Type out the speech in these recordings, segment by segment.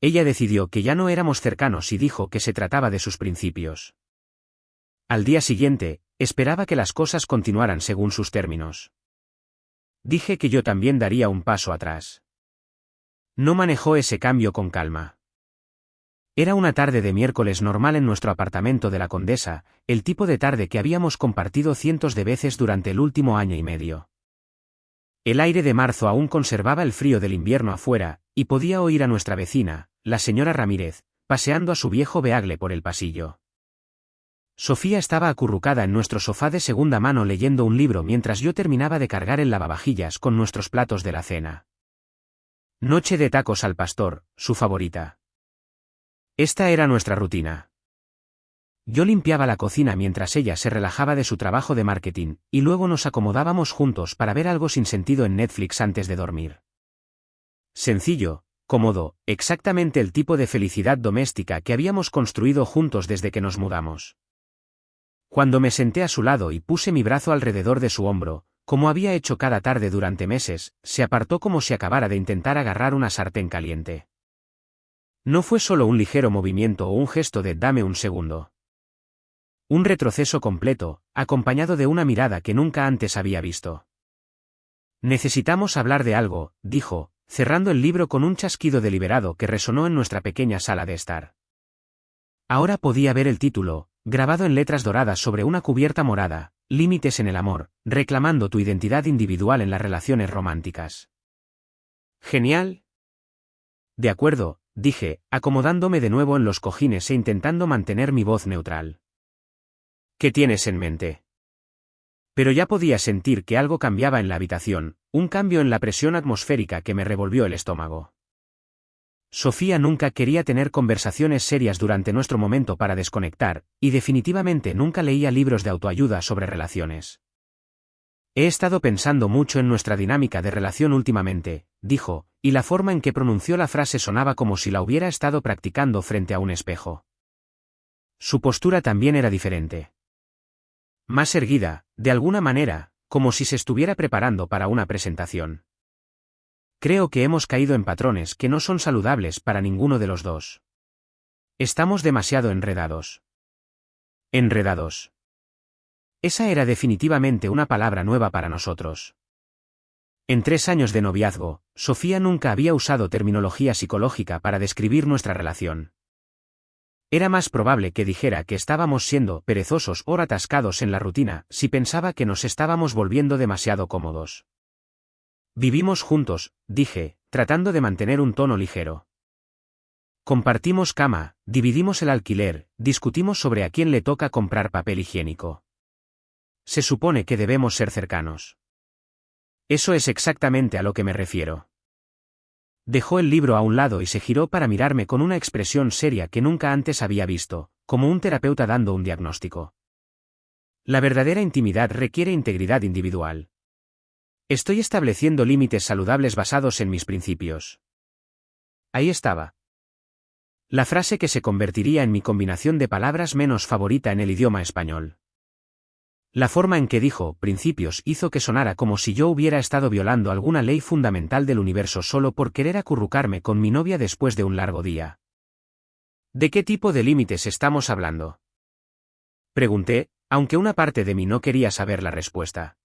Ella decidió que ya no éramos cercanos y dijo que se trataba de sus principios. Al día siguiente, esperaba que las cosas continuaran según sus términos. Dije que yo también daría un paso atrás. No manejó ese cambio con calma. Era una tarde de miércoles normal en nuestro apartamento de la Condesa, el tipo de tarde que habíamos compartido cientos de veces durante el último año y medio. El aire de marzo aún conservaba el frío del invierno afuera, y podía oír a nuestra vecina, la señora Ramírez, paseando a su viejo Beagle por el pasillo. Sofía estaba acurrucada en nuestro sofá de segunda mano leyendo un libro mientras yo terminaba de cargar el lavavajillas con nuestros platos de la cena. Noche de tacos al pastor, su favorita. Esta era nuestra rutina. Yo limpiaba la cocina mientras ella se relajaba de su trabajo de marketing, y luego nos acomodábamos juntos para ver algo sin sentido en Netflix antes de dormir. Sencillo, cómodo, exactamente el tipo de felicidad doméstica que habíamos construido juntos desde que nos mudamos. Cuando me senté a su lado y puse mi brazo alrededor de su hombro, como había hecho cada tarde durante meses, se apartó como si acabara de intentar agarrar una sartén caliente. No fue solo un ligero movimiento o un gesto de «dame un segundo». Un retroceso completo, acompañado de una mirada que nunca antes había visto. «Necesitamos hablar de algo», dijo, cerrando el libro con un chasquido deliberado que resonó en nuestra pequeña sala de estar. Ahora podía ver el título, grabado en letras doradas sobre una cubierta morada, «Límites en el amor, reclamando tu identidad individual en las relaciones románticas». «Genial». «De acuerdo», dije, acomodándome de nuevo en los cojines e intentando mantener mi voz neutral. «¿Qué tienes en mente?» Pero ya podía sentir que algo cambiaba en la habitación, un cambio en la presión atmosférica que me revolvió el estómago. Sofía nunca quería tener conversaciones serias durante nuestro momento para desconectar, y definitivamente nunca leía libros de autoayuda sobre relaciones. «He estado pensando mucho en nuestra dinámica de relación últimamente», dijo, y la forma en que pronunció la frase sonaba como si la hubiera estado practicando frente a un espejo. Su postura también era diferente. Más erguida, de alguna manera, como si se estuviera preparando para una presentación. «Creo que hemos caído en patrones que no son saludables para ninguno de los dos. Estamos demasiado enredados». «Enredados». Esa era definitivamente una palabra nueva para nosotros. En 3 años de noviazgo, Sofía nunca había usado terminología psicológica para describir nuestra relación. Era más probable que dijera que estábamos siendo perezosos o atascados en la rutina si pensaba que nos estábamos volviendo demasiado cómodos. «Vivimos juntos», dije, tratando de mantener un tono ligero. «Compartimos cama, dividimos el alquiler, discutimos sobre a quién le toca comprar papel higiénico. Se supone que debemos ser cercanos». «Eso es exactamente a lo que me refiero». Dejó el libro a un lado y se giró para mirarme con una expresión seria que nunca antes había visto, como un terapeuta dando un diagnóstico. «La verdadera intimidad requiere integridad individual. Estoy estableciendo límites saludables basados en mis principios». Ahí estaba. La frase que se convertiría en mi combinación de palabras menos favorita en el idioma español. La forma en que dijo «principios» hizo que sonara como si yo hubiera estado violando alguna ley fundamental del universo solo por querer acurrucarme con mi novia después de un largo día. «¿De qué tipo de límites estamos hablando?», pregunté, aunque una parte de mí no quería saber la respuesta.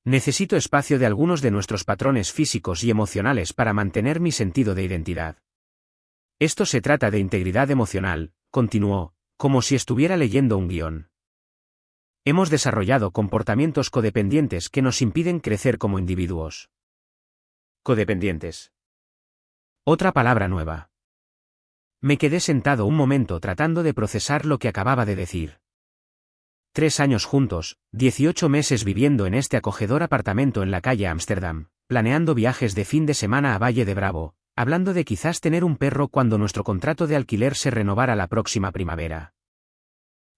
«Necesito espacio de algunos de nuestros patrones físicos y emocionales para mantener mi sentido de identidad. Esto se trata de integridad emocional», continuó, como si estuviera leyendo un guión. «Hemos desarrollado comportamientos codependientes que nos impiden crecer como individuos». «Codependientes». Otra palabra nueva. Me quedé sentado un momento tratando de procesar lo que acababa de decir. 3 años juntos, 18 meses viviendo en este acogedor apartamento en la calle Ámsterdam, planeando viajes de fin de semana a Valle de Bravo, hablando de quizás tener un perro cuando nuestro contrato de alquiler se renovara la próxima primavera.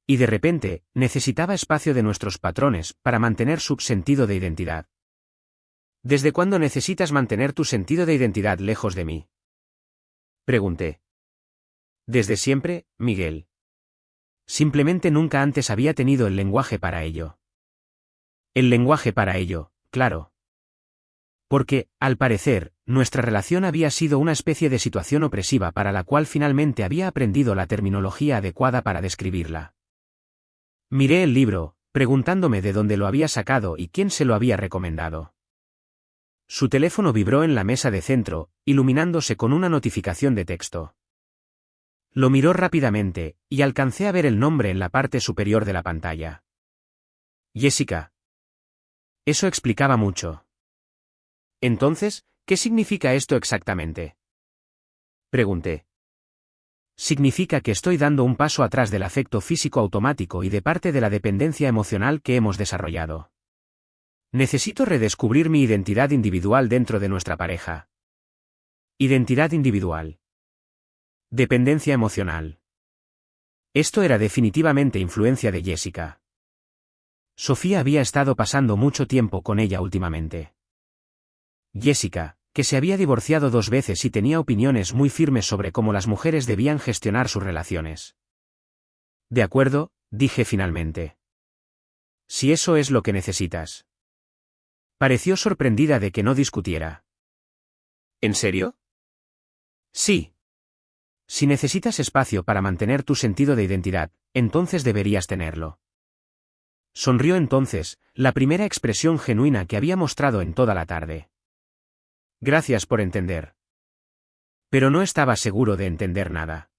Y de repente, necesitaba espacio de nuestros patrones para mantener su sentido de identidad. «¿Desde cuándo necesitas mantener tu sentido de identidad lejos de mí?», pregunté. «Desde siempre, Miguel. Simplemente nunca antes había tenido el lenguaje para ello». «El lenguaje para ello, claro». Porque, al parecer, nuestra relación había sido una especie de situación opresiva para la cual finalmente había aprendido la terminología adecuada para describirla. Miré el libro, preguntándome de dónde lo había sacado y quién se lo había recomendado. Su teléfono vibró en la mesa de centro, iluminándose con una notificación de texto. Lo miró rápidamente, y alcancé a ver el nombre en la parte superior de la pantalla. Jessica. Eso explicaba mucho. Entonces, ¿qué significa esto exactamente? Pregunté. Significa que estoy dando un paso atrás del afecto físico automático y de parte de la dependencia emocional que hemos desarrollado. Necesito redescubrir mi identidad individual dentro de nuestra pareja. Identidad individual. Dependencia emocional. Esto era definitivamente influencia de Jessica. Sofía había estado pasando mucho tiempo con ella últimamente. Jessica, que se había divorciado 2 veces y tenía opiniones muy firmes sobre cómo las mujeres debían gestionar sus relaciones. De acuerdo, dije finalmente. Si eso es lo que necesitas. Pareció sorprendida de que no discutiera. ¿En serio? Sí. Si necesitas espacio para mantener tu sentido de identidad, entonces deberías tenerlo. Sonrió entonces, la primera expresión genuina que había mostrado en toda la tarde. Gracias por entender. Pero no estaba seguro de entender nada.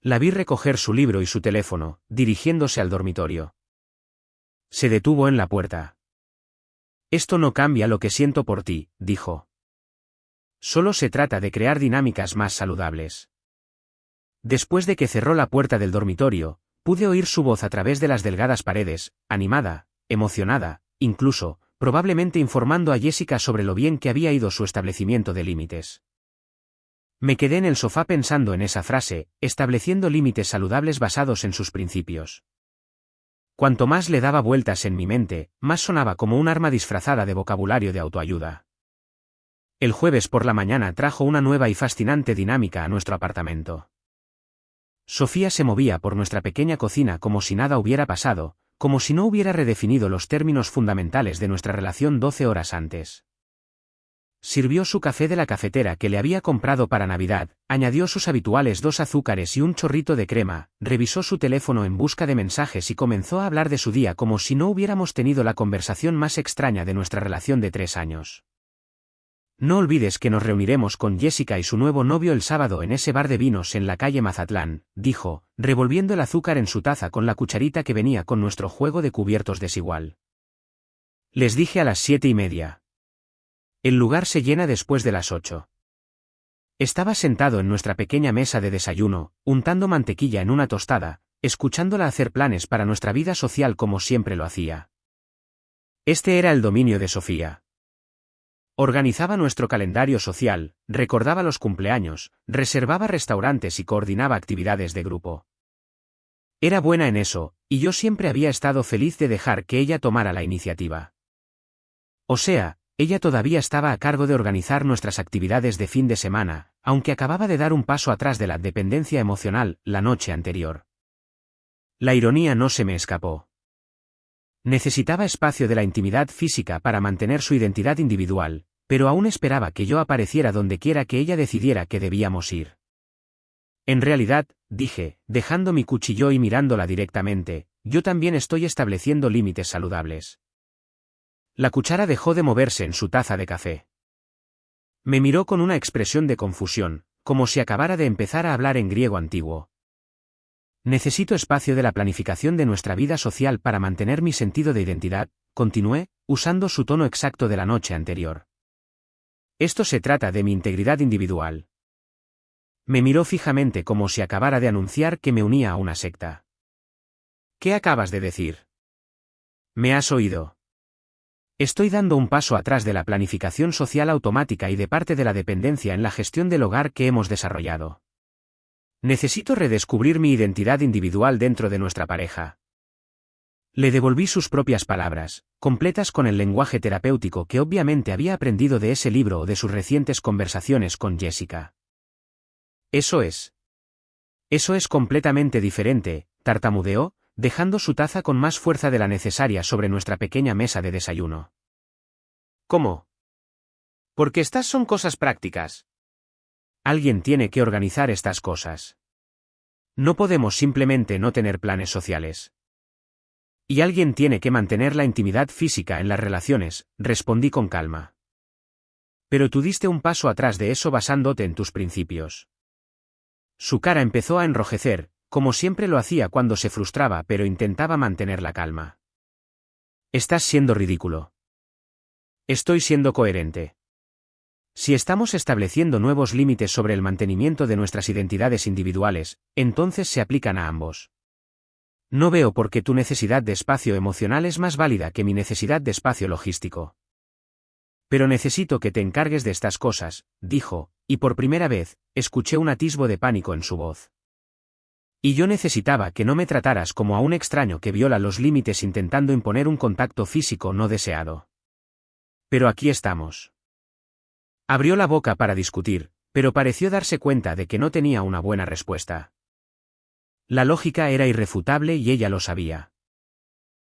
La vi recoger su libro y su teléfono, dirigiéndose al dormitorio. Se detuvo en la puerta. Esto no cambia lo que siento por ti, dijo. Solo se trata de crear dinámicas más saludables. Después de que cerró la puerta del dormitorio, pude oír su voz a través de las delgadas paredes, animada, emocionada, incluso, probablemente informando a Jessica sobre lo bien que había ido su establecimiento de límites. Me quedé en el sofá pensando en esa frase, estableciendo límites saludables basados en sus principios. Cuanto más le daba vueltas en mi mente, más sonaba como un arma disfrazada de vocabulario de autoayuda. El jueves por la mañana trajo una nueva y fascinante dinámica a nuestro apartamento. Sofía se movía por nuestra pequeña cocina como si nada hubiera pasado, como si no hubiera redefinido los términos fundamentales de nuestra relación 12 horas antes. Sirvió su café de la cafetera que le había comprado para Navidad, añadió sus habituales 2 azúcares y un chorrito de crema, revisó su teléfono en busca de mensajes y comenzó a hablar de su día como si no hubiéramos tenido la conversación más extraña de nuestra relación de 3 años. No olvides que nos reuniremos con Jessica y su nuevo novio el sábado en ese bar de vinos en la calle Mazatlán, dijo, revolviendo el azúcar en su taza con la cucharita que venía con nuestro juego de cubiertos desigual. Les dije a las 7:30. El lugar se llena después de las 8. Estaba sentado en nuestra pequeña mesa de desayuno, untando mantequilla en una tostada, escuchándola hacer planes para nuestra vida social como siempre lo hacía. Este era el dominio de Sofía. Organizaba nuestro calendario social, recordaba los cumpleaños, reservaba restaurantes y coordinaba actividades de grupo. Era buena en eso, y yo siempre había estado feliz de dejar que ella tomara la iniciativa. O sea, ella todavía estaba a cargo de organizar nuestras actividades de fin de semana, aunque acababa de dar un paso atrás de la dependencia emocional la noche anterior. La ironía no se me escapó. Necesitaba espacio de la intimidad física para mantener su identidad individual, pero aún esperaba que yo apareciera donde quiera que ella decidiera que debíamos ir. En realidad, dije, dejando mi cuchillo y mirándola directamente, yo también estoy estableciendo límites saludables. La cuchara dejó de moverse en su taza de café. Me miró con una expresión de confusión, como si acabara de empezar a hablar en griego antiguo. Necesito espacio de la planificación de nuestra vida social para mantener mi sentido de identidad, continué, usando su tono exacto de la noche anterior. Esto se trata de mi integridad individual. Me miró fijamente como si acabara de anunciar que me unía a una secta. ¿Qué acabas de decir? ¿Me has oído? Estoy dando un paso atrás de la planificación social automática y de parte de la dependencia en la gestión del hogar que hemos desarrollado. Necesito redescubrir mi identidad individual dentro de nuestra pareja. Le devolví sus propias palabras, completas con el lenguaje terapéutico que obviamente había aprendido de ese libro o de sus recientes conversaciones con Jessica. Eso es completamente diferente, tartamudeó, dejando su taza con más fuerza de la necesaria sobre nuestra pequeña mesa de desayuno. ¿Cómo? Porque estas son cosas prácticas. Alguien tiene que organizar estas cosas. No podemos simplemente no tener planes sociales. Y alguien tiene que mantener la intimidad física en las relaciones, respondí con calma. Pero tú diste un paso atrás de eso basándote en tus principios. Su cara empezó a enrojecer, como siempre lo hacía cuando se frustraba, pero intentaba mantener la calma. Estás siendo ridículo. Estoy siendo coherente. Si estamos estableciendo nuevos límites sobre el mantenimiento de nuestras identidades individuales, entonces se aplican a ambos. No veo por qué tu necesidad de espacio emocional es más válida que mi necesidad de espacio logístico. Pero necesito que te encargues de estas cosas, dijo, y por primera vez, escuché un atisbo de pánico en su voz. Y yo necesitaba que no me trataras como a un extraño que viola los límites intentando imponer un contacto físico no deseado. Pero aquí estamos. Abrió la boca para discutir, pero pareció darse cuenta de que no tenía una buena respuesta. La lógica era irrefutable y ella lo sabía.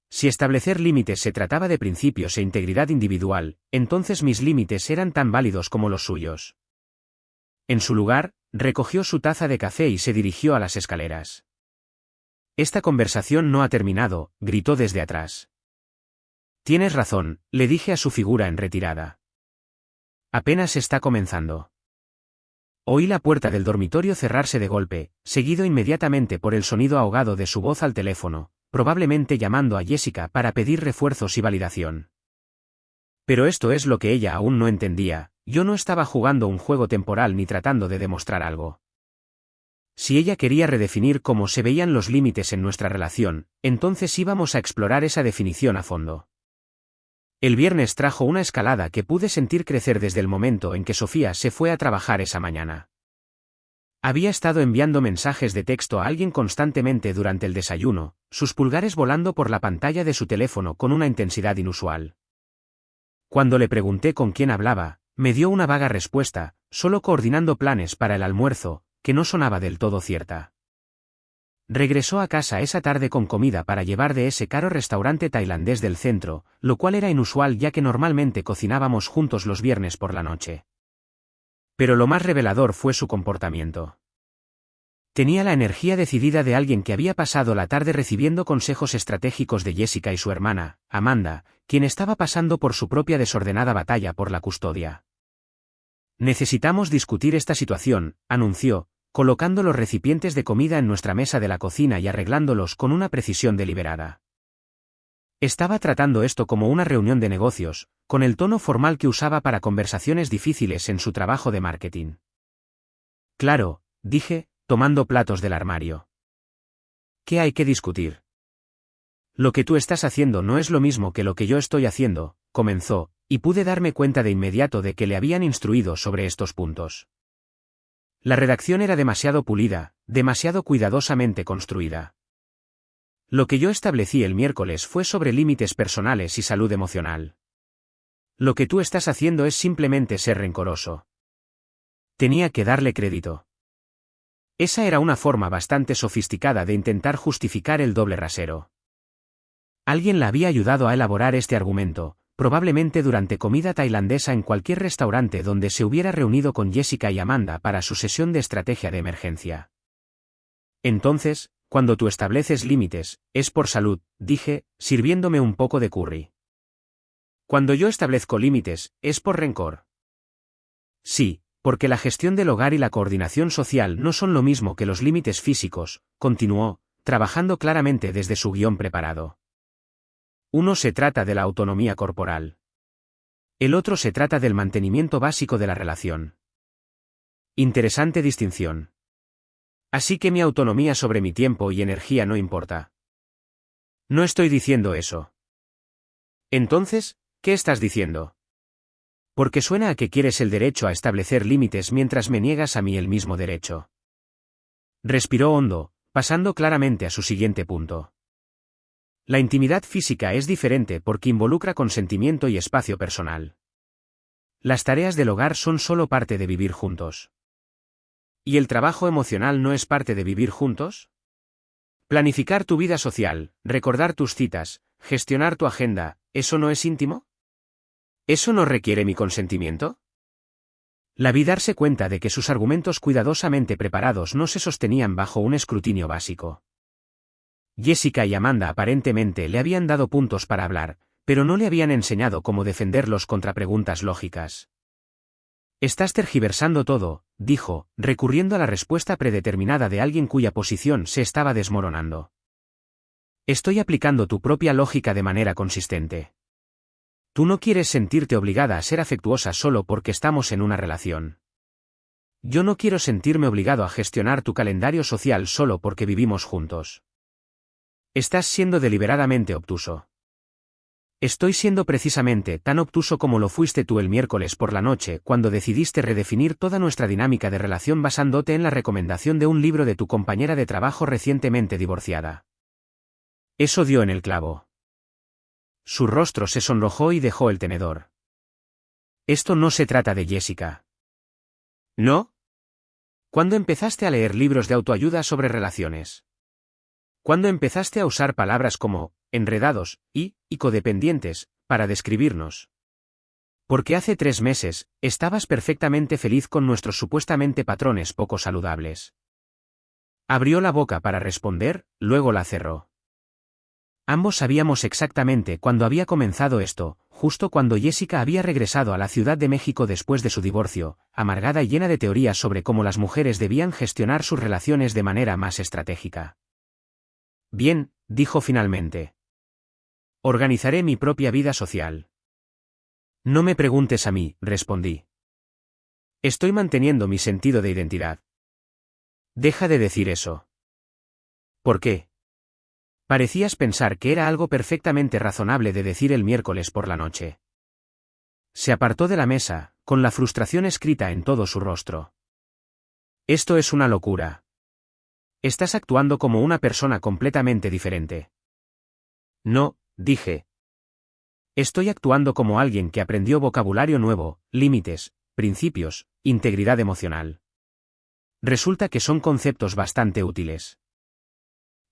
Si establecer límites se trataba de principios e integridad individual, entonces mis límites eran tan válidos como los suyos. En su lugar, recogió su taza de café y se dirigió a las escaleras. Esta conversación no ha terminado, gritó desde atrás. Tienes razón, le dije a su figura en retirada. Apenas está comenzando. Oí la puerta del dormitorio cerrarse de golpe, seguido inmediatamente por el sonido ahogado de su voz al teléfono, probablemente llamando a Jessica para pedir refuerzos y validación. Pero esto es lo que ella aún no entendía, yo no estaba jugando un juego temporal ni tratando de demostrar algo. Si ella quería redefinir cómo se veían los límites en nuestra relación, entonces íbamos a explorar esa definición a fondo. El viernes trajo una escalada que pude sentir crecer desde el momento en que Sofía se fue a trabajar esa mañana. Había estado enviando mensajes de texto a alguien constantemente durante el desayuno, sus pulgares volando por la pantalla de su teléfono con una intensidad inusual. Cuando le pregunté con quién hablaba, me dio una vaga respuesta, solo coordinando planes para el almuerzo, que no sonaba del todo cierta. Regresó a casa esa tarde con comida para llevar de ese caro restaurante tailandés del centro, lo cual era inusual ya que normalmente cocinábamos juntos los viernes por la noche. Pero lo más revelador fue su comportamiento. Tenía la energía decidida de alguien que había pasado la tarde recibiendo consejos estratégicos de Jessica y su hermana, Amanda, quien estaba pasando por su propia desordenada batalla por la custodia. Necesitamos discutir esta situación, anunció, colocando los recipientes de comida en nuestra mesa de la cocina y arreglándolos con una precisión deliberada. Estaba tratando esto como una reunión de negocios, con el tono formal que usaba para conversaciones difíciles en su trabajo de marketing. Claro, dije, tomando platos del armario. ¿Qué hay que discutir? Lo que tú estás haciendo no es lo mismo que lo que yo estoy haciendo, comenzó, y pude darme cuenta de inmediato de que le habían instruido sobre estos puntos. La redacción era demasiado pulida, demasiado cuidadosamente construida. Lo que yo establecí el miércoles fue sobre límites personales y salud emocional. Lo que tú estás haciendo es simplemente ser rencoroso. Tenía que darle crédito. Esa era una forma bastante sofisticada de intentar justificar el doble rasero. Alguien la había ayudado a elaborar este argumento, probablemente durante comida tailandesa en cualquier restaurante donde se hubiera reunido con Jessica y Amanda para su sesión de estrategia de emergencia. Entonces, cuando tú estableces límites, es por salud, dije, sirviéndome un poco de curry. Cuando yo establezco límites, es por rencor. Sí, porque la gestión del hogar y la coordinación social no son lo mismo que los límites físicos, continuó, trabajando claramente desde su guión preparado. Uno se trata de la autonomía corporal. El otro se trata del mantenimiento básico de la relación. Interesante distinción. Así que mi autonomía sobre mi tiempo y energía no importa. No estoy diciendo eso. Entonces, ¿qué estás diciendo? Porque suena a que quieres el derecho a establecer límites mientras me niegas a mí el mismo derecho. Respiró hondo, pasando claramente a su siguiente punto. La intimidad física es diferente porque involucra consentimiento y espacio personal. Las tareas del hogar son solo parte de vivir juntos. ¿Y el trabajo emocional no es parte de vivir juntos? Planificar tu vida social, recordar tus citas, gestionar tu agenda, ¿eso no es íntimo? ¿Eso no requiere mi consentimiento? La vi darse cuenta de que sus argumentos cuidadosamente preparados no se sostenían bajo un escrutinio básico. Jessica y Amanda aparentemente le habían dado puntos para hablar, pero no le habían enseñado cómo defenderlos contra preguntas lógicas. Estás tergiversando todo, dijo, recurriendo a la respuesta predeterminada de alguien cuya posición se estaba desmoronando. Estoy aplicando tu propia lógica de manera consistente. Tú no quieres sentirte obligada a ser afectuosa solo porque estamos en una relación. Yo no quiero sentirme obligado a gestionar tu calendario social solo porque vivimos juntos. Estás siendo deliberadamente obtuso. Estoy siendo precisamente tan obtuso como lo fuiste tú el miércoles por la noche cuando decidiste redefinir toda nuestra dinámica de relación basándote en la recomendación de un libro de tu compañera de trabajo recientemente divorciada. Eso dio en el clavo. Su rostro se sonrojó y dejó el tenedor. Esto no se trata de Jessica. ¿No? ¿Cuándo empezaste a leer libros de autoayuda sobre relaciones? ¿Cuándo empezaste a usar palabras como enredados y codependientes para describirnos? Porque hace 3 meses estabas perfectamente feliz con nuestros supuestamente patrones poco saludables. Abrió la boca para responder, luego la cerró. Ambos sabíamos exactamente cuándo había comenzado esto, justo cuando Jessica había regresado a la Ciudad de México después de su divorcio, amargada y llena de teorías sobre cómo las mujeres debían gestionar sus relaciones de manera más estratégica. Bien, dijo finalmente. Organizaré mi propia vida social. No me preguntes a mí, respondí. Estoy manteniendo mi sentido de identidad. Deja de decir eso. ¿Por qué? Parecías pensar que era algo perfectamente razonable de decir el miércoles por la noche. Se apartó de la mesa, con la frustración escrita en todo su rostro. Esto es una locura. Estás actuando como una persona completamente diferente. No, dije. Estoy actuando como alguien que aprendió vocabulario nuevo, límites, principios, integridad emocional. Resulta que son conceptos bastante útiles.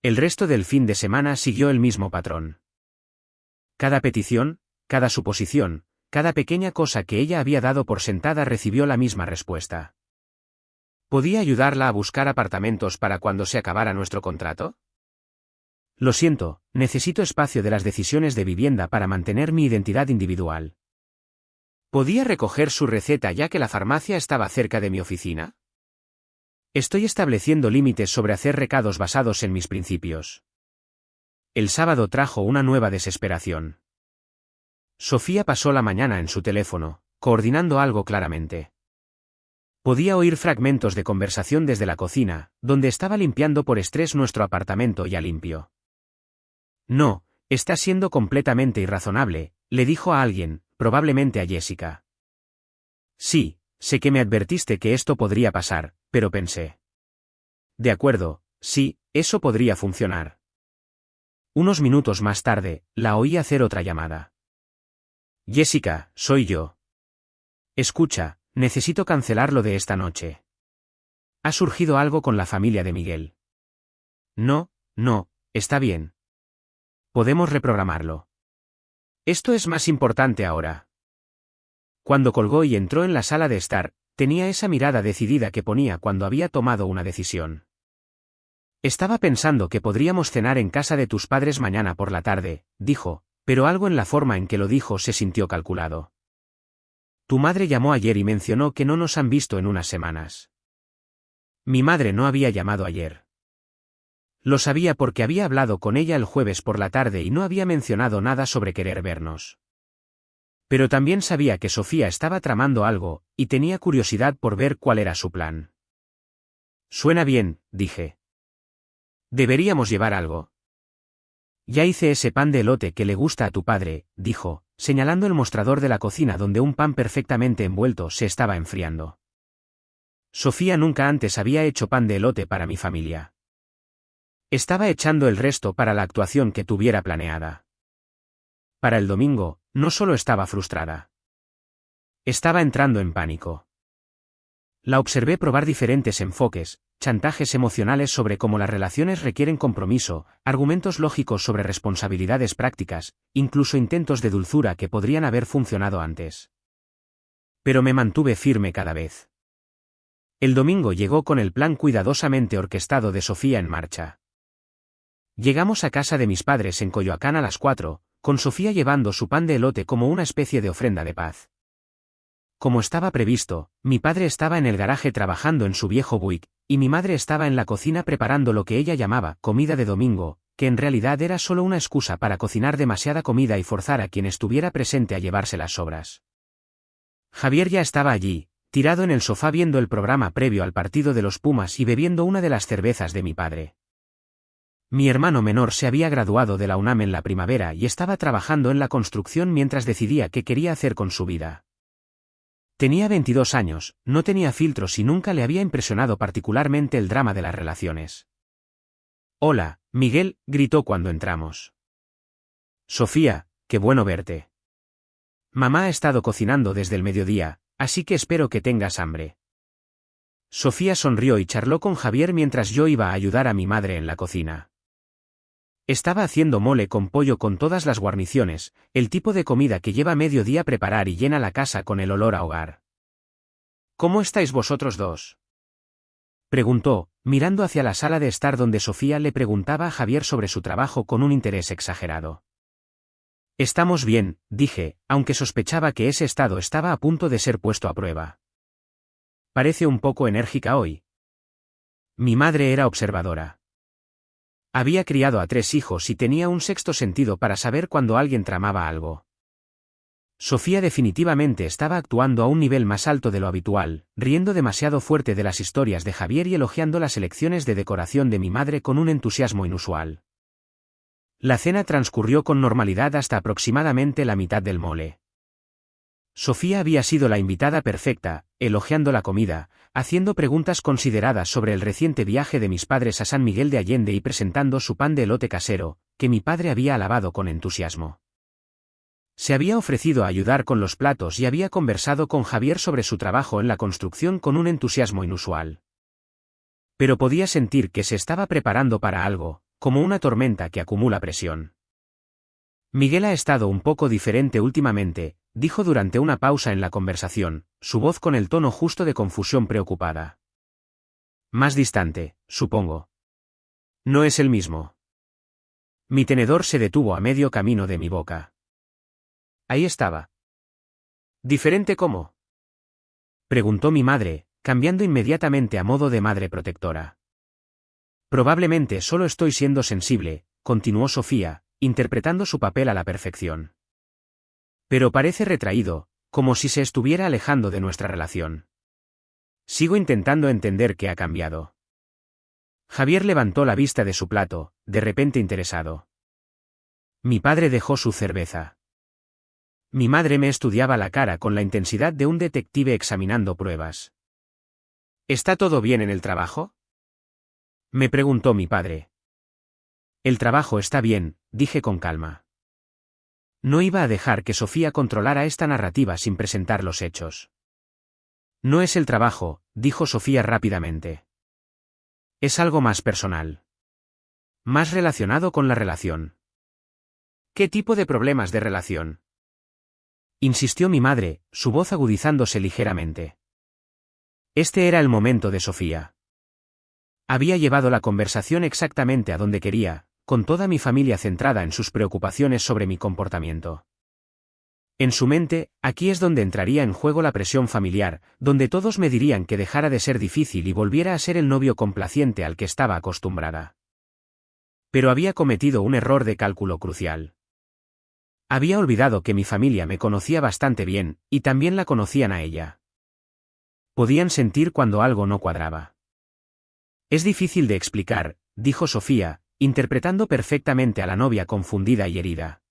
El resto del fin de semana siguió el mismo patrón. Cada petición, cada suposición, cada pequeña cosa que ella había dado por sentada recibió la misma respuesta. ¿Podía ayudarla a buscar apartamentos para cuando se acabara nuestro contrato? Lo siento, necesito espacio de las decisiones de vivienda para mantener mi identidad individual. ¿Podía recoger su receta ya que la farmacia estaba cerca de mi oficina? Estoy estableciendo límites sobre hacer recados basados en mis principios. El sábado trajo una nueva desesperación. Sofía pasó la mañana en su teléfono, coordinando algo claramente. Podía oír fragmentos de conversación desde la cocina, donde estaba limpiando por estrés nuestro apartamento ya limpio. No, está siendo completamente irrazonable, le dijo a alguien, probablemente a Jessica. Sí, sé que me advertiste que esto podría pasar, pero pensé. De acuerdo, sí, eso podría funcionar. Unos minutos más tarde, la oí hacer otra llamada. Jessica, soy yo. Escucha, necesito cancelarlo de esta noche. Ha surgido algo con la familia de Miguel. No, está bien. Podemos reprogramarlo. Esto es más importante ahora. Cuando colgó y entró en la sala de estar, tenía esa mirada decidida que ponía cuando había tomado una decisión. Estaba pensando que podríamos cenar en casa de tus padres mañana por la tarde, dijo, pero algo en la forma en que lo dijo se sintió calculado. Tu madre llamó ayer y mencionó que no nos han visto en unas semanas. Mi madre no había llamado ayer. Lo sabía porque había hablado con ella el jueves por la tarde y no había mencionado nada sobre querer vernos. Pero también sabía que Sofía estaba tramando algo, y tenía curiosidad por ver cuál era su plan. Suena bien, dije. ¿Deberíamos llevar algo? Ya hice ese pan de elote que le gusta a tu padre, dijo, señalando el mostrador de la cocina donde un pan perfectamente envuelto se estaba enfriando. Sofía nunca antes había hecho pan de elote para mi familia. Estaba echando el resto para la actuación que tuviera planeada. Para el domingo, no solo estaba frustrada. Estaba entrando en pánico. La observé probar diferentes enfoques, chantajes emocionales sobre cómo las relaciones requieren compromiso, argumentos lógicos sobre responsabilidades prácticas, incluso intentos de dulzura que podrían haber funcionado antes. Pero me mantuve firme cada vez. El domingo llegó con el plan cuidadosamente orquestado de Sofía en marcha. Llegamos a casa de mis padres en Coyoacán a las 4, con Sofía llevando su pan de elote como una especie de ofrenda de paz. Como estaba previsto, mi padre estaba en el garaje trabajando en su viejo Buick, y mi madre estaba en la cocina preparando lo que ella llamaba comida de domingo, que en realidad era solo una excusa para cocinar demasiada comida y forzar a quien estuviera presente a llevarse las sobras. Javier ya estaba allí, tirado en el sofá viendo el programa previo al partido de los Pumas y bebiendo una de las cervezas de mi padre. Mi hermano menor se había graduado de la UNAM en la primavera y estaba trabajando en la construcción mientras decidía qué quería hacer con su vida. Tenía 22 años, no tenía filtros y nunca le había impresionado particularmente el drama de las relaciones. «Hola, Miguel», gritó cuando entramos. «Sofía, qué bueno verte. Mamá ha estado cocinando desde el mediodía, así que espero que tengas hambre». Sofía sonrió y charló con Javier mientras yo iba a ayudar a mi madre en la cocina. Estaba haciendo mole con pollo con todas las guarniciones, el tipo de comida que lleva medio día preparar y llena la casa con el olor a hogar. «¿Cómo estáis vosotros dos?», preguntó, mirando hacia la sala de estar donde Sofía le preguntaba a Javier sobre su trabajo con un interés exagerado. «Estamos bien», dije, aunque sospechaba que ese estado estaba a punto de ser puesto a prueba. «Parece un poco enérgica hoy». Mi madre era observadora. Había criado a 3 hijos y tenía un sexto sentido para saber cuando alguien tramaba algo. Sofía definitivamente estaba actuando a un nivel más alto de lo habitual, riendo demasiado fuerte de las historias de Javier y elogiando las elecciones de decoración de mi madre con un entusiasmo inusual. La cena transcurrió con normalidad hasta aproximadamente la mitad del mole. Sofía había sido la invitada perfecta, elogiando la comida, haciendo preguntas consideradas sobre el reciente viaje de mis padres a San Miguel de Allende y presentando su pan de elote casero, que mi padre había alabado con entusiasmo. Se había ofrecido a ayudar con los platos y había conversado con Javier sobre su trabajo en la construcción con un entusiasmo inusual. Pero podía sentir que se estaba preparando para algo, como una tormenta que acumula presión. «Miguel ha estado un poco diferente últimamente», dijo durante una pausa en la conversación, su voz con el tono justo de confusión preocupada. «Más distante, supongo». «No es el mismo». Mi tenedor se detuvo a medio camino de mi boca. Ahí estaba. «¿Diferente cómo?», preguntó mi madre, cambiando inmediatamente a modo de madre protectora. «Probablemente solo estoy siendo sensible», continuó Sofía, interpretando su papel a la perfección. «Pero parece retraído, como si se estuviera alejando de nuestra relación. Sigo intentando entender qué ha cambiado». Javier levantó la vista de su plato, de repente interesado. Mi padre dejó su cerveza. Mi madre me estudiaba la cara con la intensidad de un detective examinando pruebas. «¿Está todo bien en el trabajo?», me preguntó mi padre. «El trabajo está bien», dije con calma. No iba a dejar que Sofía controlara esta narrativa sin presentar los hechos. «No es el trabajo», dijo Sofía rápidamente. «Es algo más personal. Más relacionado con la relación». «¿Qué tipo de problemas de relación?», insistió mi madre, su voz agudizándose ligeramente. Este era el momento de Sofía. Había llevado la conversación exactamente a donde quería, con toda mi familia centrada en sus preocupaciones sobre mi comportamiento. En su mente, aquí es donde entraría en juego la presión familiar, donde todos me dirían que dejara de ser difícil y volviera a ser el novio complaciente al que estaba acostumbrada. Pero había cometido un error de cálculo crucial. Había olvidado que mi familia me conocía bastante bien, y también la conocían a ella. Podían sentir cuando algo no cuadraba. «Es difícil de explicar», dijo Sofía, interpretando perfectamente a la novia confundida y herida.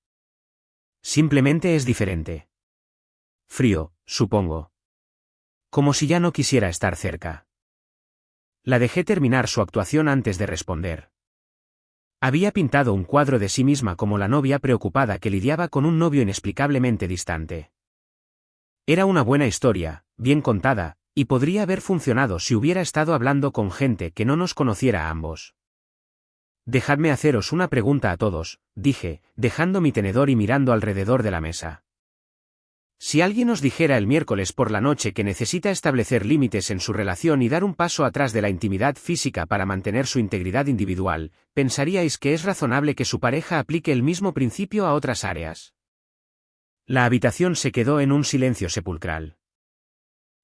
«Simplemente es diferente. Frío, supongo. Como si ya no quisiera estar cerca». La dejé terminar su actuación antes de responder. Había pintado un cuadro de sí misma como la novia preocupada que lidiaba con un novio inexplicablemente distante. Era una buena historia, bien contada, y podría haber funcionado si hubiera estado hablando con gente que no nos conociera a ambos. «Dejadme haceros una pregunta a todos», dije, dejando mi tenedor y mirando alrededor de la mesa. Si alguien os dijera el miércoles por la noche que necesita establecer límites en su relación y dar un paso atrás de la intimidad física para mantener su integridad individual, pensaríais que es razonable que su pareja aplique el mismo principio a otras áreas. La habitación se quedó en un silencio sepulcral.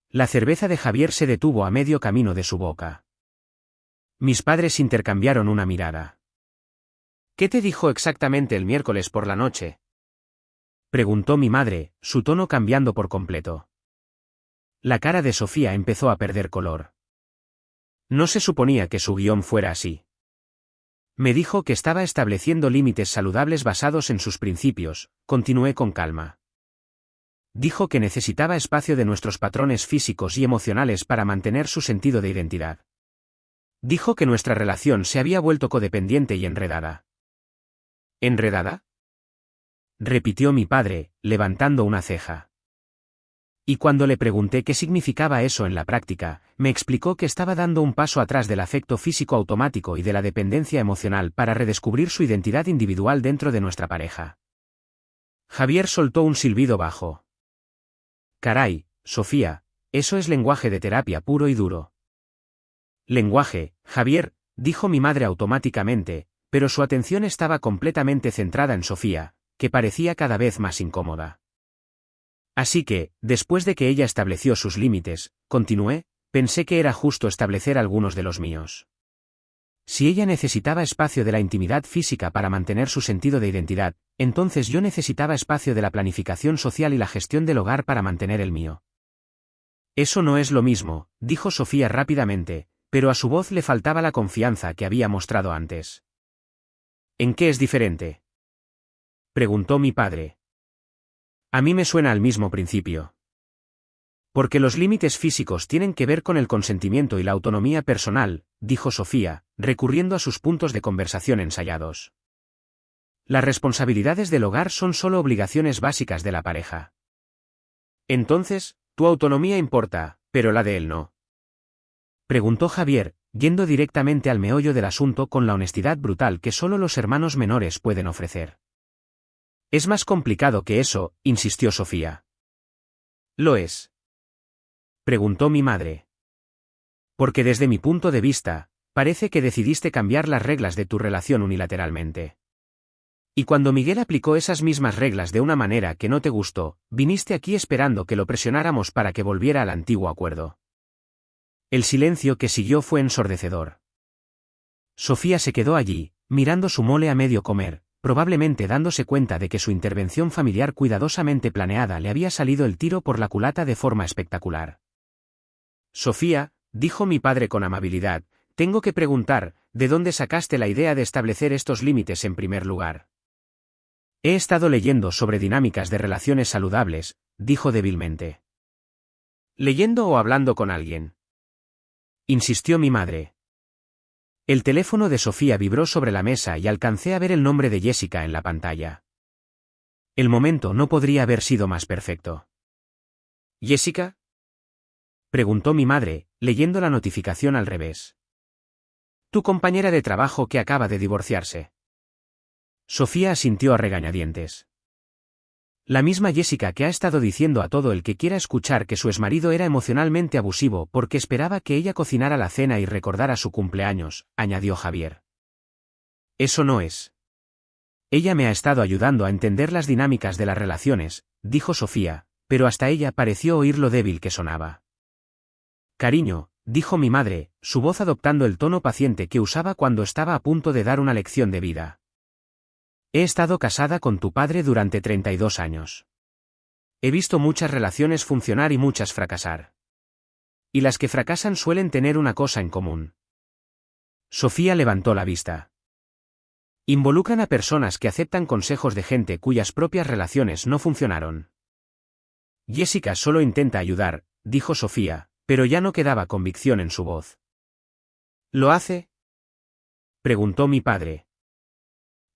La cerveza de Javier se detuvo a medio camino de su boca. Mis padres intercambiaron una mirada. ¿Qué te dijo exactamente el miércoles por la noche?, preguntó mi madre, su tono cambiando por completo. La cara de Sofía empezó a perder color. No se suponía que su guión fuera así. Me dijo que estaba estableciendo límites saludables basados en sus principios, continué con calma. Dijo que necesitaba espacio de nuestros patrones físicos y emocionales para mantener su sentido de identidad. Dijo que nuestra relación se había vuelto codependiente y enredada. ¿Enredada?, repitió mi padre, levantando una ceja. Y cuando le pregunté qué significaba eso en la práctica, me explicó que estaba dando un paso atrás del afecto físico automático y de la dependencia emocional para redescubrir su identidad individual dentro de nuestra pareja. Javier soltó un silbido bajo. Caray, Sofía, eso es lenguaje de terapia puro y duro. Lenguaje, Javier, dijo mi madre automáticamente, pero su atención estaba completamente centrada en Sofía, que parecía cada vez más incómoda. Así que, después de que ella estableció sus límites, continué, pensé que era justo establecer algunos de los míos. Si ella necesitaba espacio de la intimidad física para mantener su sentido de identidad, entonces yo necesitaba espacio de la planificación social y la gestión del hogar para mantener el mío. Eso no es lo mismo, dijo Sofía rápidamente, pero a su voz le faltaba la confianza que había mostrado antes. ¿En qué es diferente?, preguntó mi padre. A mí me suena al mismo principio. Porque los límites físicos tienen que ver con el consentimiento y la autonomía personal, dijo Sofía, recurriendo a sus puntos de conversación ensayados. Las responsabilidades del hogar son solo obligaciones básicas de la pareja. Entonces, tu autonomía importa, pero la de él no. Preguntó Javier, yendo directamente al meollo del asunto con la honestidad brutal que solo los hermanos menores pueden ofrecer. Es más complicado que eso, insistió Sofía. ¿Lo es?, preguntó mi madre. Porque desde mi punto de vista, parece que decidiste cambiar las reglas de tu relación unilateralmente. Y cuando Miguel aplicó esas mismas reglas de una manera que no te gustó, viniste aquí esperando que lo presionáramos para que volviera al antiguo acuerdo. El silencio que siguió fue ensordecedor. Sofía se quedó allí, mirando su mole a medio comer, probablemente dándose cuenta de que su intervención familiar cuidadosamente planeada le había salido el tiro por la culata de forma espectacular. Sofía, dijo mi padre con amabilidad, tengo que preguntar, ¿de dónde sacaste la idea de establecer estos límites en primer lugar? He estado leyendo sobre dinámicas de relaciones saludables, dijo débilmente. ¿Leyendo o hablando con alguien?, insistió mi madre. El teléfono de Sofía vibró sobre la mesa y alcancé a ver el nombre de Jessica en la pantalla. El momento no podría haber sido más perfecto. ¿Jessica?, preguntó mi madre, leyendo la notificación al revés. Tu compañera de trabajo que acaba de divorciarse. Sofía asintió a regañadientes. La misma Jessica que ha estado diciendo a todo el que quiera escuchar que su exmarido era emocionalmente abusivo porque esperaba que ella cocinara la cena y recordara su cumpleaños, añadió Javier. Eso no es. Ella me ha estado ayudando a entender las dinámicas de las relaciones, dijo Sofía, pero hasta ella pareció oír lo débil que sonaba. Cariño, dijo mi madre, su voz adoptando el tono paciente que usaba cuando estaba a punto de dar una lección de vida. He estado casada con tu padre durante 32 años. He visto muchas relaciones funcionar y muchas fracasar. Y las que fracasan suelen tener una cosa en común. Sofía levantó la vista. Involucran a personas que aceptan consejos de gente cuyas propias relaciones no funcionaron. Jessica solo intenta ayudar, dijo Sofía, pero ya no quedaba convicción en su voz. ¿Lo hace?, preguntó mi padre.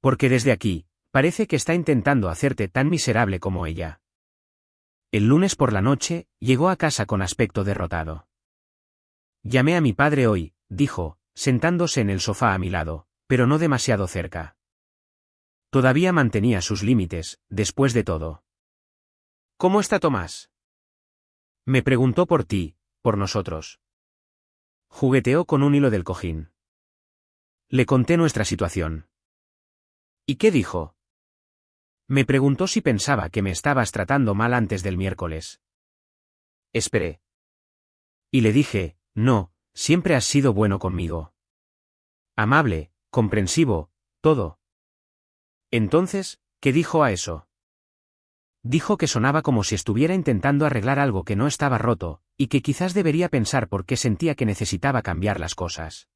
Porque desde aquí, parece que está intentando hacerte tan miserable como ella. El lunes por la noche, llegó a casa con aspecto derrotado. Llamé a mi padre hoy, dijo, sentándose en el sofá a mi lado, pero no demasiado cerca. Todavía mantenía sus límites, después de todo. ¿Cómo está Tomás? Me preguntó por ti, por nosotros. Jugueteó con un hilo del cojín. Le conté nuestra situación. ¿Y qué dijo? Me preguntó si pensaba que me estabas tratando mal antes del miércoles. Esperé. Y le dije, no, siempre has sido bueno conmigo. Amable, comprensivo, todo. Entonces, ¿qué dijo a eso? Dijo que sonaba como si estuviera intentando arreglar algo que no estaba roto, y que quizás debería pensar por qué sentía que necesitaba cambiar las cosas.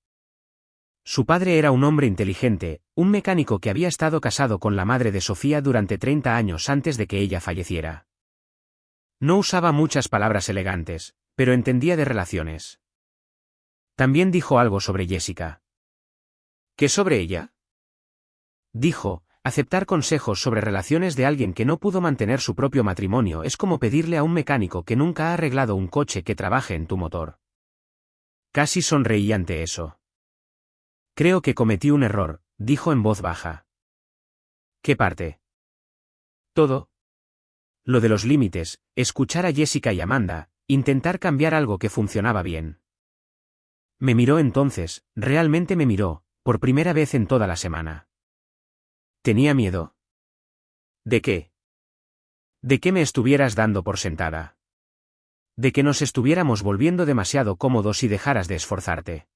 Su padre era un hombre inteligente, un mecánico que había estado casado con la madre de Sofía durante 30 años antes de que ella falleciera. No usaba muchas palabras elegantes, pero entendía de relaciones. También dijo algo sobre Jessica. ¿Qué sobre ella? Dijo, aceptar consejos sobre relaciones de alguien que no pudo mantener su propio matrimonio es como pedirle a un mecánico que nunca ha arreglado un coche que trabaje en tu motor. Casi sonreí ante eso. Creo que cometí un error, dijo en voz baja. ¿Qué parte? Todo. Lo de los límites, escuchar a Jessica y Amanda, intentar cambiar algo que funcionaba bien. Me miró entonces, realmente me miró, por primera vez en toda la semana. Tenía miedo. ¿De qué? De que me estuvieras dando por sentada. De que nos estuviéramos volviendo demasiado cómodos y dejaras de esforzarte.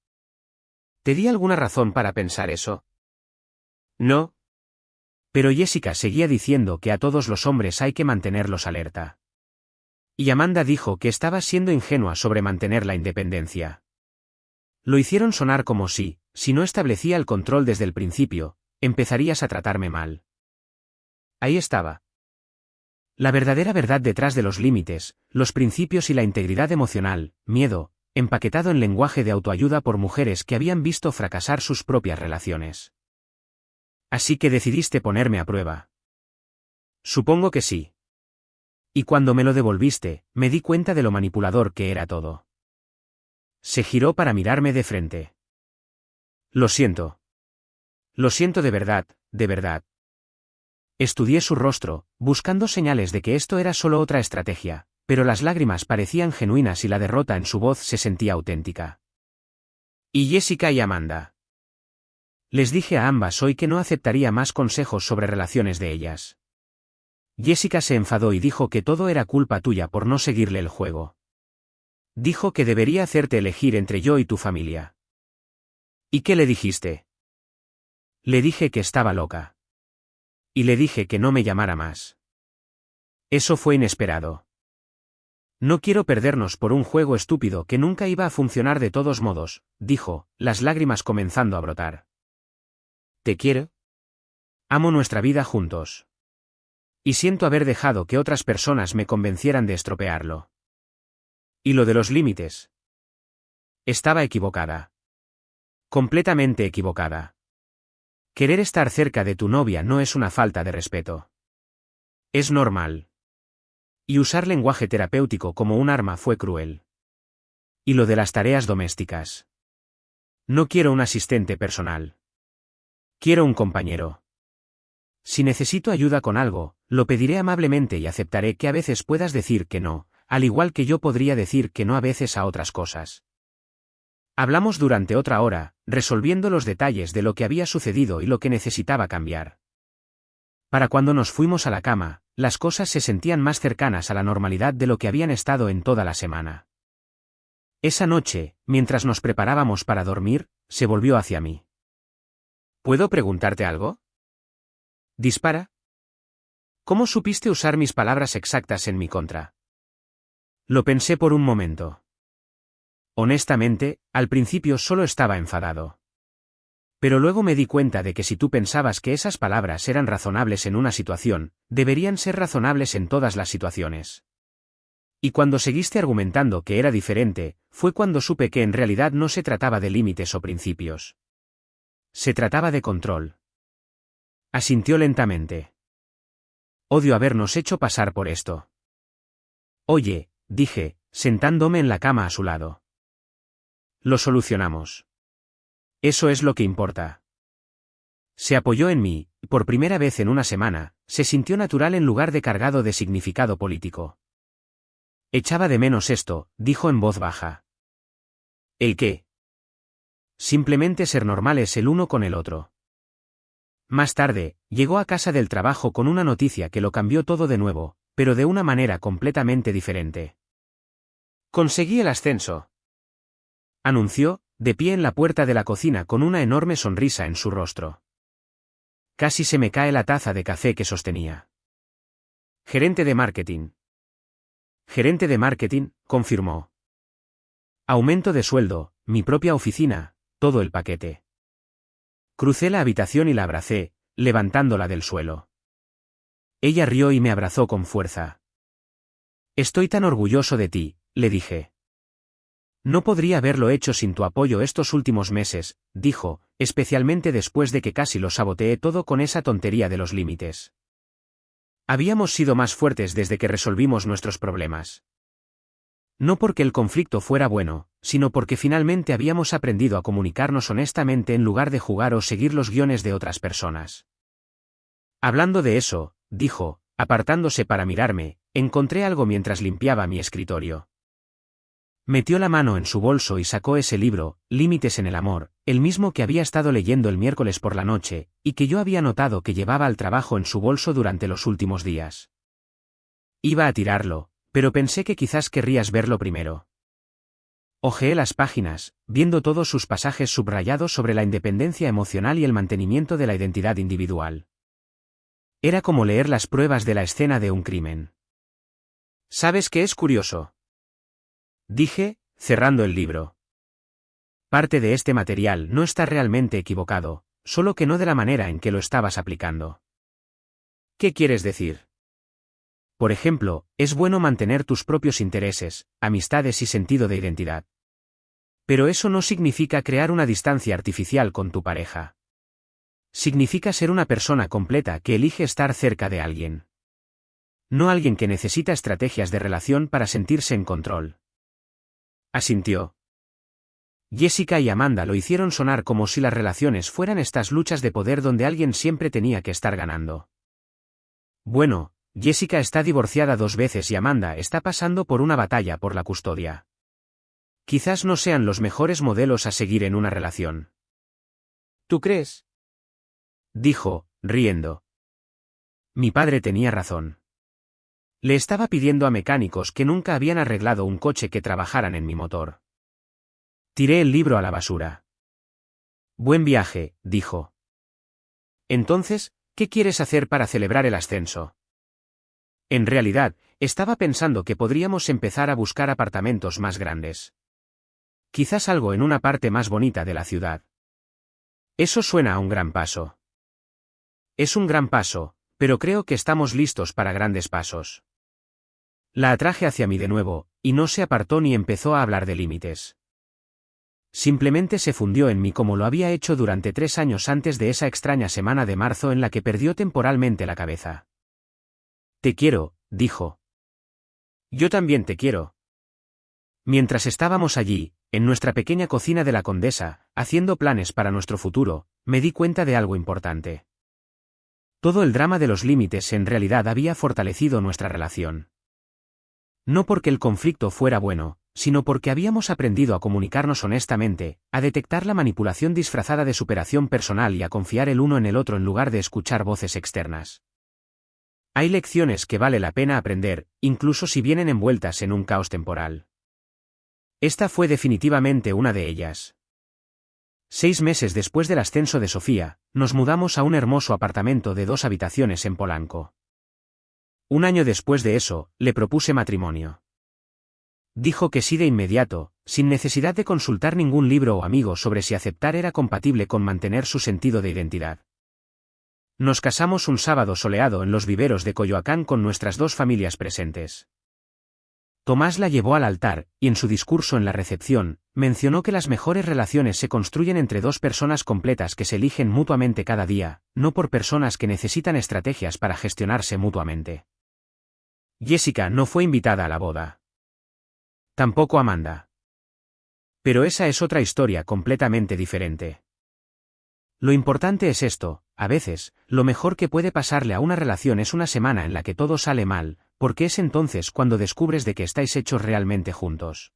¿Te di alguna razón para pensar eso? No. Pero Jessica seguía diciendo que a todos los hombres hay que mantenerlos alerta. Y Amanda dijo que estabas siendo ingenua sobre mantener la independencia. Lo hicieron sonar como si no establecía el control desde el principio, empezarías a tratarme mal. Ahí estaba. La verdadera verdad detrás de los límites, los principios y la integridad emocional, miedo, empaquetado en lenguaje de autoayuda por mujeres que habían visto fracasar sus propias relaciones. Así que decidiste ponerme a prueba. Supongo que sí. Y cuando me lo devolviste, me di cuenta de lo manipulador que era todo. Se giró para mirarme de frente. Lo siento. Lo siento de verdad, de verdad. Estudié su rostro, buscando señales de que esto era solo otra estrategia, pero las lágrimas parecían genuinas y la derrota en su voz se sentía auténtica. ¿Y Jessica y Amanda? Les dije a ambas hoy que no aceptaría más consejos sobre relaciones de ellas. Jessica se enfadó y dijo que todo era culpa tuya por no seguirle el juego. Dijo que debería hacerte elegir entre yo y tu familia. ¿Y qué le dijiste? Le dije que estaba loca. Y le dije que no me llamara más. Eso fue inesperado. No quiero perdernos por un juego estúpido que nunca iba a funcionar de todos modos, dijo, las lágrimas comenzando a brotar. ¿Te quiero? Amo nuestra vida juntos. Y siento haber dejado que otras personas me convencieran de estropearlo. ¿Y lo de los límites? Estaba equivocada. Completamente equivocada. Querer estar cerca de tu novia no es una falta de respeto. Es normal. Y usar lenguaje terapéutico como un arma fue cruel. ¿Y lo de las tareas domésticas? No quiero un asistente personal. Quiero un compañero. Si necesito ayuda con algo, lo pediré amablemente y aceptaré que a veces puedas decir que no, al igual que yo podría decir que no a veces a otras cosas. Hablamos durante otra hora, resolviendo los detalles de lo que había sucedido y lo que necesitaba cambiar. Para cuando nos fuimos a la cama, las cosas se sentían más cercanas a la normalidad de lo que habían estado en toda la semana. Esa noche, mientras nos preparábamos para dormir, se volvió hacia mí. ¿Puedo preguntarte algo? Dispara. ¿Cómo supiste usar mis palabras exactas en mi contra? Lo pensé por un momento. Honestamente, al principio solo estaba enfadado. Pero luego me di cuenta de que si tú pensabas que esas palabras eran razonables en una situación, deberían ser razonables en todas las situaciones. Y cuando seguiste argumentando que era diferente, fue cuando supe que en realidad no se trataba de límites o principios. Se trataba de control. Asintió lentamente. Odio habernos hecho pasar por esto. Oye, dije, sentándome en la cama a su lado. Lo solucionamos. Eso es lo que importa. Se apoyó en mí, por primera vez en una semana, Se sintió natural en lugar de cargado de significado político. Echaba de menos esto, dijo en voz baja. ¿El qué? Simplemente ser normales el uno con el otro. Más tarde, llegó a casa del trabajo con una noticia que lo cambió todo de nuevo, pero de una manera completamente diferente. Conseguí el ascenso. Anunció, de pie en la puerta de la cocina con una enorme sonrisa en su rostro. Casi se me cae la taza de café que sostenía. Gerente de marketing. Gerente de marketing, confirmó. Aumento de sueldo, mi propia oficina, todo el paquete. Crucé la habitación y la abracé, levantándola del suelo. Ella rió y me abrazó con fuerza. Estoy tan orgulloso de ti, le dije. No podría haberlo hecho sin tu apoyo estos últimos meses, dijo, especialmente después de que casi lo saboteé todo con esa tontería de los límites. Habíamos sido más fuertes desde que resolvimos nuestros problemas. No porque el conflicto fuera bueno, sino porque finalmente habíamos aprendido a comunicarnos honestamente en lugar de jugar o seguir los guiones de otras personas. Hablando de eso, dijo, apartándose para mirarme, encontré algo mientras limpiaba mi escritorio. Metió la mano en su bolso y sacó ese libro, Límites en el amor, el mismo que había estado leyendo el miércoles por la noche, y que yo había notado que llevaba al trabajo en su bolso durante los últimos días. Iba a tirarlo, pero pensé que quizás querrías verlo primero. Hojeé las páginas, viendo todos sus pasajes subrayados sobre la independencia emocional y el mantenimiento de la identidad individual. Era como leer las pruebas de la escena de un crimen. ¿Sabes qué es curioso?, dije, cerrando el libro. Parte de este material no está realmente equivocado, solo que no de la manera en que lo estabas aplicando. ¿Qué quieres decir? Por ejemplo, es bueno mantener tus propios intereses, amistades y sentido de identidad. Pero eso no significa crear una distancia artificial con tu pareja. Significa ser una persona completa que elige estar cerca de alguien. No alguien que necesita estrategias de relación para sentirse en control. Asintió. Jessica y Amanda lo hicieron sonar como si las relaciones fueran estas luchas de poder donde alguien siempre tenía que estar ganando. Bueno, Jessica está divorciada 2 veces y Amanda está pasando por una batalla por la custodia. Quizás no sean los mejores modelos a seguir en una relación. ¿Tú crees?, dijo, riendo. Mi padre tenía razón. Le estaba pidiendo a mecánicos que nunca habían arreglado un coche que trabajaran en mi motor. Tiré el libro a la basura. Buen viaje, dijo. Entonces, ¿qué quieres hacer para celebrar el ascenso? En realidad, estaba pensando que podríamos empezar a buscar apartamentos más grandes. Quizás algo en una parte más bonita de la ciudad. Eso suena a un gran paso. Es un gran paso, pero creo que estamos listos para grandes pasos. La atraje hacia mí de nuevo, y no se apartó ni empezó a hablar de límites. Simplemente se fundió en mí como lo había hecho durante 3 años antes de esa extraña semana de marzo en la que perdió temporalmente la cabeza. Te quiero, dijo. Yo también te quiero. Mientras estábamos allí, en nuestra pequeña cocina de la Condesa, haciendo planes para nuestro futuro, me di cuenta de algo importante. Todo el drama de los límites en realidad había fortalecido nuestra relación. No porque el conflicto fuera bueno, sino porque habíamos aprendido a comunicarnos honestamente, a detectar la manipulación disfrazada de superación personal y a confiar el uno en el otro en lugar de escuchar voces externas. Hay lecciones que vale la pena aprender, incluso si vienen envueltas en un caos temporal. Esta fue definitivamente una de ellas. 6 meses después del ascenso de Sofía, nos mudamos a un hermoso apartamento de 2 habitaciones en Polanco. 1 año después de eso, le propuse matrimonio. Dijo que sí de inmediato, sin necesidad de consultar ningún libro o amigo sobre si aceptar era compatible con mantener su sentido de identidad. Nos casamos un sábado soleado en los viveros de Coyoacán con nuestras 2 familias presentes. Tomás la llevó al altar, y en su discurso en la recepción, mencionó que las mejores relaciones se construyen entre 2 personas completas que se eligen mutuamente cada día, no por personas que necesitan estrategias para gestionarse mutuamente. Jessica no fue invitada a la boda. Tampoco Amanda. Pero esa es otra historia completamente diferente. Lo importante es esto: A veces, lo mejor que puede pasarle a una relación es una semana en la que todo sale mal, porque es entonces cuando descubres de que estáis hechos realmente juntos.